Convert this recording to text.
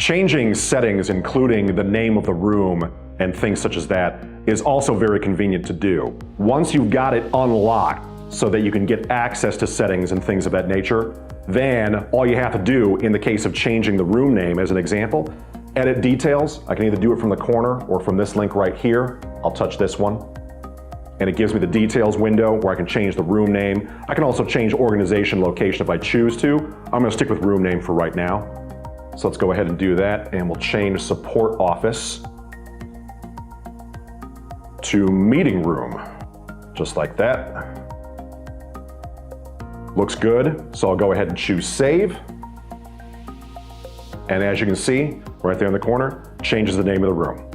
Changing settings, including the name of the room and things such as that, is also very convenient to do. Once you've got it unlocked so that you can get access to settings and things of that nature, then all you have to do in the case of changing the room name, as an example, edit details. I can either do it from the corner or from this link right here. I'll touch this one, and it gives me the details window where I can change the room name. I can also change organization location if I choose to. I'm gonna stick with room name for right now. So let's go ahead and do that, and we'll change support office to meeting room, just like that. Looks good, so I'll go ahead and choose save. And as you can see, right there in the corner, changes the name of the room.